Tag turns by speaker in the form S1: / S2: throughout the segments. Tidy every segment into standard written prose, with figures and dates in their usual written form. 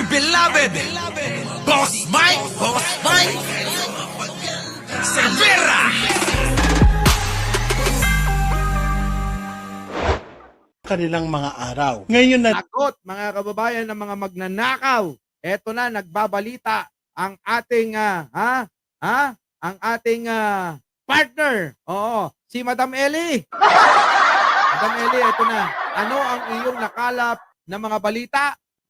S1: beloved Boss Mike Cervera.
S2: Kanilang mga araw. Ngayon na
S3: Lagot, mga kababayan ng mga magnanakaw. Eto na, nagbabalita ang ating, ang ating partner. Oo, si Madam Ellie. Madam Ellie, eto na. Ano ang iyong nakalap na mga balita?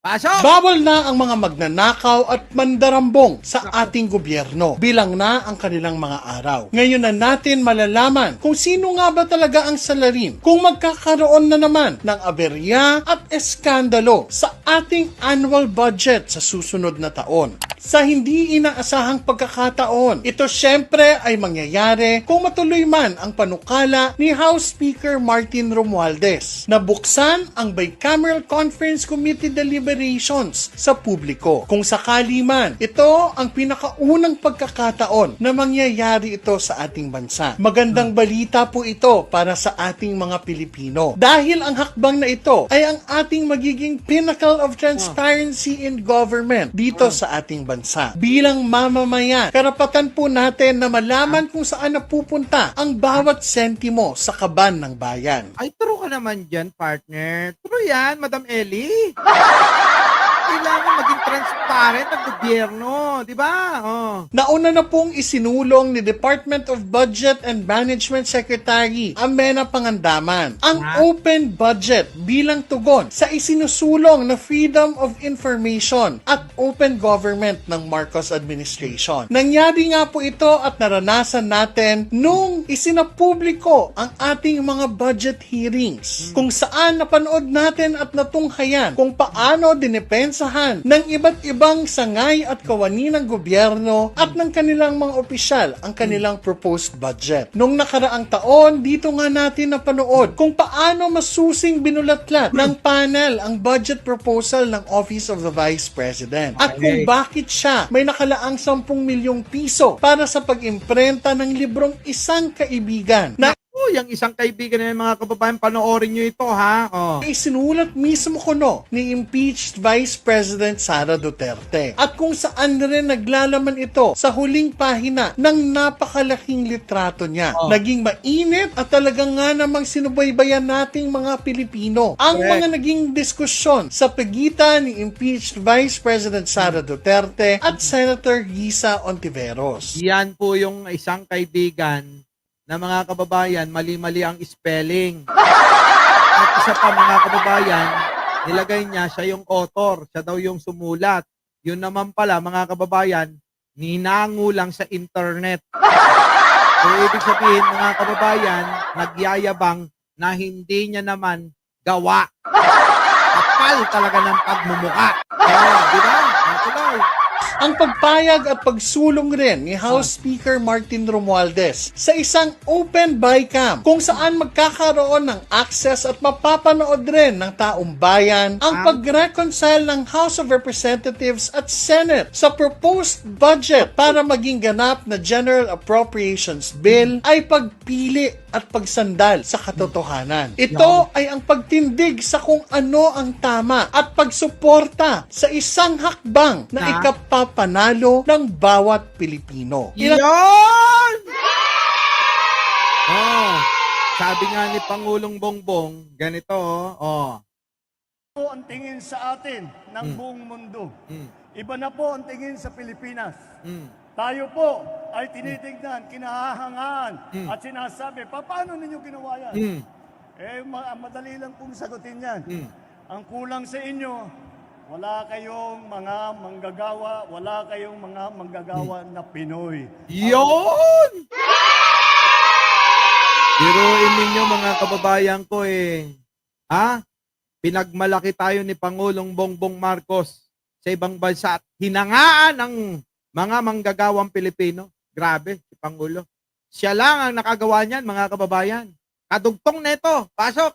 S3: Pasok!
S2: bawal na ang mga magnanakaw at mandarambong sa ating gobyerno. Bilang na ang kanilang mga araw. Ngayon na natin malalaman kung sino nga ba talaga ang salarin, kung magkakaroon na naman ng aberya at eskandalo sa ating annual budget sa susunod na taon. Sa hindi inaasahang pagkakataon, ito syempre ay mangyayari kung matuloy man ang panukala ni House Speaker Martin Romualdez na buksan ang Bicameral Conference Committee deliberations sa publiko. Kung sakali man, ito ang pinakaunang pagkakataon na mangyayari ito sa ating bansa. Magandang balita po ito para sa ating mga Pilipino. Dahil ang hakbang na ito ay ang ating magiging pinnacle of transparency in government dito sa ating bansa. Bilang mamamayan, karapatan po natin na malaman kung saan napupunta ang bawat sentimo sa kaban ng bayan.
S3: Ay, true ka naman dyan, partner. True yan, Madam Ellie. Kailangan maging transparent ang gobyerno, di ba? Oh.
S2: Nauna na pong isinulong ni Department of Budget and Management Secretary Amena Pangandaman ang open budget bilang tugon sa isinusulong na Freedom of Information at Open Government ng Marcos Administration. Nangyari nga po ito at naranasan natin nung isinapubliko ang ating mga budget hearings kung saan napanood natin at natunghayan kung paano dinepensahan ng iba't ibang sangay at kawani ng gobyerno at ng kanilang mga opisyal ang kanilang proposed budget. Nung nakaraang taon, dito nga natin napanood kung paano masusing binulatlat ng panel ang budget proposal ng Office of the Vice President at kung bakit siya may nakalaang 10 milyong piso para sa pag-imprenta ng librong Isang Kaibigan na
S3: Yung isang kaibigan na mga kababayan, panoorin nyo ito, ha? Oh.
S2: isinulat mismo kuno ni impeached Vice President Sara Duterte at kung saan rin naglalaman ito sa huling pahina ng napakalaking litrato niya. Naging mainit at talagang nga namang sinubaybayan nating mga Pilipino ang mga naging diskusyon sa pagitan ni impeached Vice President Sara Duterte at Senator Risa Ontiveros.
S3: Yan po yung isang kaibigan na mga kababayan, mali-mali ang spelling. At isa pa mga kababayan, nilagay niya siya yung author, siya daw yung sumulat. Yun naman pala mga kababayan, ninango lang sa internet. So ibig sabihin mga kababayan, nagyayabang na hindi niya naman gawa. Kapal talaga ng pagmumuka. Di ba? Tuloy.
S2: Ang pagpayag at pagsulong rin ni House Speaker Martin Romualdez sa isang open bycam kung saan magkakaroon ng access at mapapanood rin ng taong bayan ang pag-reconcile ng House of Representatives at Senate sa proposed budget para maging ganap na General Appropriations Bill ay pagpili at pagsandal sa katotohanan. Ito ay ang pagtindig sa kung ano ang tama at pagsuporta sa isang hakbang na ikapapanalo ng bawat Pilipino.
S3: Yan! Oh, sabi nga ni Pangulong Bongbong, ganito, oh.
S4: Po ang tingin sa atin ng buong mundo. Iba na po ang tingin sa Pilipinas. Tayo po ay tinitignan, kinahahangaan at sinasabi, paano ninyo ginawa yan? Madali lang pong sagutin yan. Ang kulang sa inyo, wala kayong mga manggagawa, wala kayong mga manggagawa na Pinoy.
S3: Yun! Biruin ninyo mga kababayan ko pinagmalaki tayo ni Pangulong Bongbong Marcos sa ibang bansa at hinangaan ng mga manggagawang Pilipino. Grabe, si Pangulo. Siya lang ang nakagawa niyan, mga kababayan. Kadugtong neto, pasok!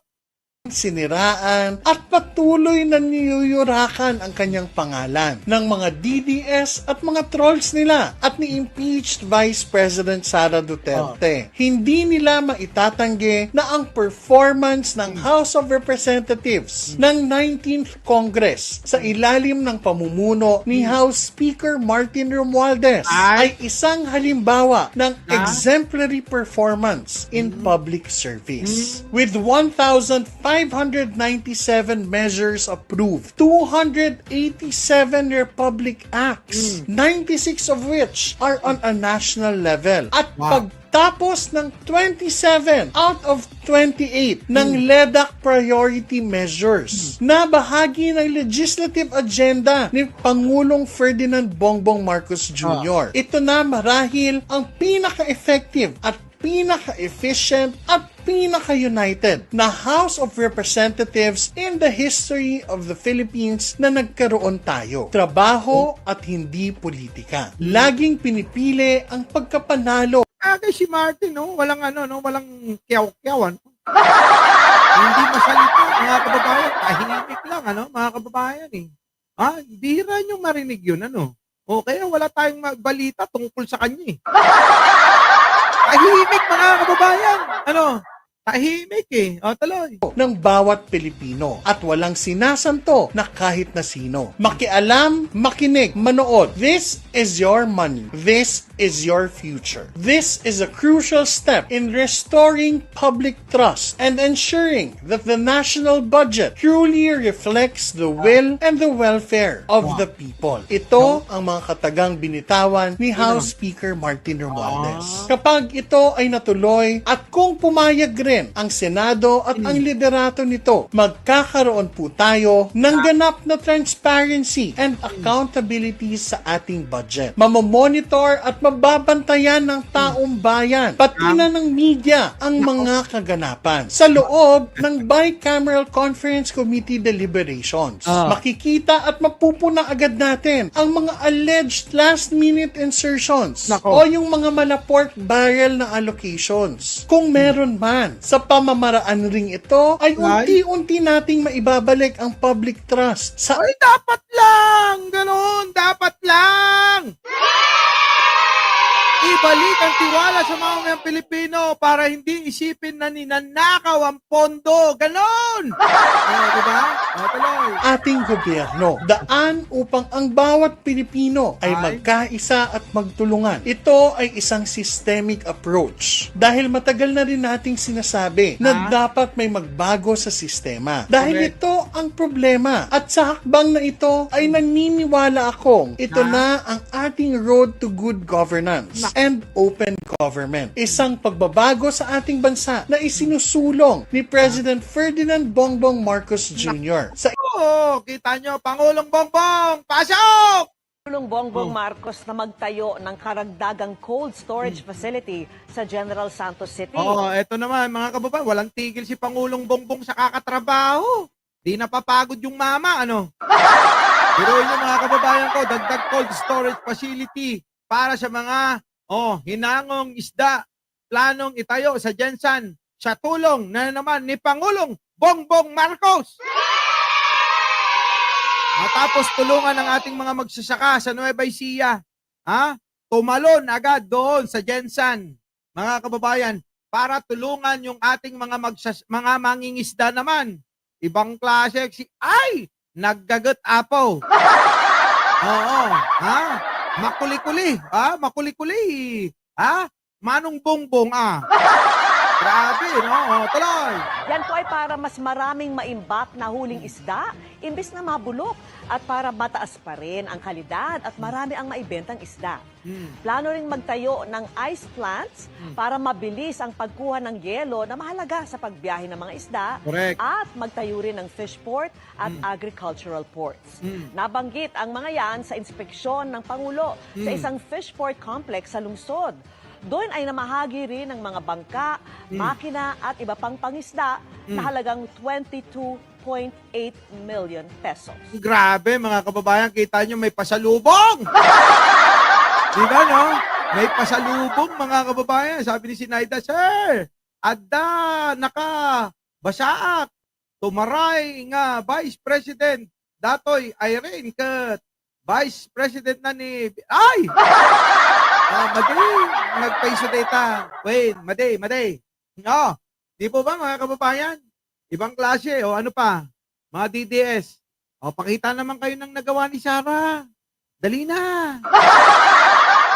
S2: siniraan at patuloy na niyuyurakan ang kanyang pangalan ng mga DDS at mga trolls nila at ni impeached Vice President Sara Duterte. Hindi nila maitatanggi na ang performance ng House of Representatives ng 19th Congress sa ilalim ng pamumuno ni House Speaker Martin Romualdez ay isang halimbawa ng exemplary performance in public service. With 1,597 measures approved, 287 Republic Acts, 96 of which are on a national level. At pagtapos ng 27 out of 28 ng LEDAC priority measures na bahagi ng legislative agenda ni Pangulong Ferdinand Bongbong Marcos Jr. Ito na marahil ang pinaka-effective at pinaka-efficient at pinaka-united na House of Representatives in the history of the Philippines na nagkaroon tayo. Trabaho at hindi politika. Laging pinipili ang pagkapanalo.
S3: Kaya si Martin, no? Walang walang kiyaw-kiyawan. Hindi masalita, mga kababayan. Tahimik lang, mga kababayan, eh. Bihira niyong marinig yun, O, kaya wala tayong balita tungkol sa kanya, eh. Tahimik, mga kababayan. Tahimik, eh. O, tuloy.
S2: Ng bawat Pilipino at walang sinasanto na kahit na sino. Makialam, makinig, manood. This is your money. This is your future. This is a crucial step in restoring public trust and ensuring that the national budget truly reflects the will and the welfare of the people. Ito ang mga katagang binitawan ni House Speaker Martin Romualdez. Kapag ito ay natuloy at kung pumayag rin ang Senado at ang liderato nito, magkakaroon po tayo ng ganap na transparency and accountability sa ating budget. Mamomonitor at mababantayan ng taong bayan, pati na ng media ang mga kaganapan. Sa loob ng Bicameral Conference Committee deliberations, makikita at mapupuna agad natin ang mga alleged last-minute insertions o yung mga malaport barrel na allocations. Kung meron man, sa pamamaraan ring ito ay unti-unti nating maibabalik ang public trust sa...
S3: Ay, dapat lang! Ganon! Dapat lang! Ibalik ang tiwala sa mga Pilipino para hindi isipin na ninanakaw ang pondo. Ganon! Diba? Tuloy.
S2: Ating gobyerno, daan upang ang bawat Pilipino ay magkaisa at magtulungan. Ito ay isang systemic approach. Dahil matagal na rin nating sinasabi na dapat may magbago sa sistema. Dahil ito ang problema. At sa hakbang na ito ay naniniwala akong ito na ang ating road to good governance and open government. Isang pagbabago sa ating bansa na isinusulong ni President Ferdinand Bongbong Marcos Jr. Sa
S3: kita nyo, Pangulong Bongbong, pasok!
S5: Pangulong Bongbong Marcos na magtayo ng karagdagang cold storage facility sa General Santos City.
S3: Eto naman, mga kababayan, walang tigil si Pangulong Bongbong sa kakatrabaho. Di napapagod yung mama, Pero yun, mga kababayan ko, dagdag cold storage facility para sa mga hinangong isda, planong itayo sa Jensan sa tulong na naman ni Pangulong Bongbong Marcos. Matapos tulungan ng ating mga magsasaka sa Nueva Ecija, tumalon agad doon sa Jensan, mga kababayan, para tulungan yung ating mga mangingisda naman. Ibang klase, naggagat apaw. Makuli-kuli, makuli-kuli, Manong Bongbong, Grabe, tuloy.
S5: Yan po ay para mas maraming maimbak na huling isda, imbis na mabulok, at para mataas pa rin ang kalidad at marami ang maibentang isda. Plano rin magtayo ng ice plants para mabilis ang pagkuha ng yelo na mahalaga sa pagbiyahe ng mga isda.
S3: Correct.
S5: At magtayo rin ng fish port at agricultural ports. Nabanggit ang mga yan sa inspeksyon ng Pangulo sa isang fish port complex sa lungsod. Doon ay namahagi rin ng mga bangka, makina at iba pang pangisda na halagang 22.8 million pesos.
S3: Grabe, mga kababayan, kita nyo may pasalubong! Diba, May pasalubong, mga kababayan. Sabi ni Sinaida, Sir, adda, basaak. tumaray nga Vice President Datoy Irene ket Vice President na ni ay maday nagpaiso data wait maday no di po ba mga kababayan ibang klase o ano pa mga DDS o pakita naman kayo ng nagawa ni Sarah dali na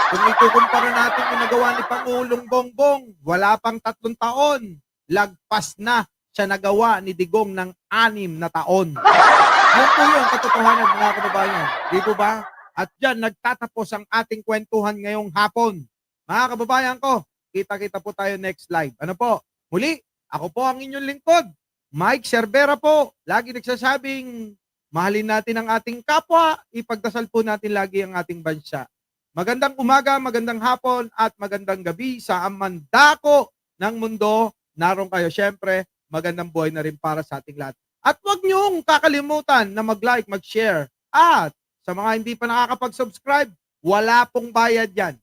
S3: kung ikukumpara natin yung nagawa ni Pangulong Bongbong wala pang 3 taon lagpas na siya nagawa ni Digong ng 6 na taon. Yan po yung katotohanan mga kababayan. Di po ba? At dyan nagtatapos ang ating kwentuhan ngayong hapon. Mga kababayan ko, kita-kita po tayo next live. Ano po? Muli, ako po ang inyong lingkod. Mike Cervera po. Lagi nagsasabing, mahalin natin ang ating kapwa, ipagdasal po natin lagi ang ating bansa. Magandang umaga, magandang hapon, at magandang gabi sa amandako ng mundo. Naroon kayo, syempre, magandang buhay na rin para sa ating lahat. At huwag niyong kakalimutan na mag-like, mag-share. At sa mga hindi pa nakakapag-subscribe, wala pong bayad yan.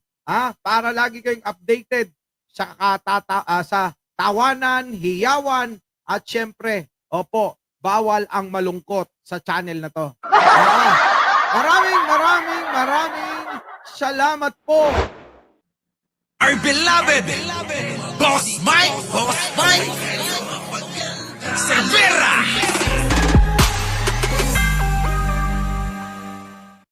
S3: Para lagi kayong updated sa, sa tawanan, hiyawan, at syempre, opo, bawal ang malungkot sa channel na to. Maraming salamat po.
S1: Our beloved Boss Mike.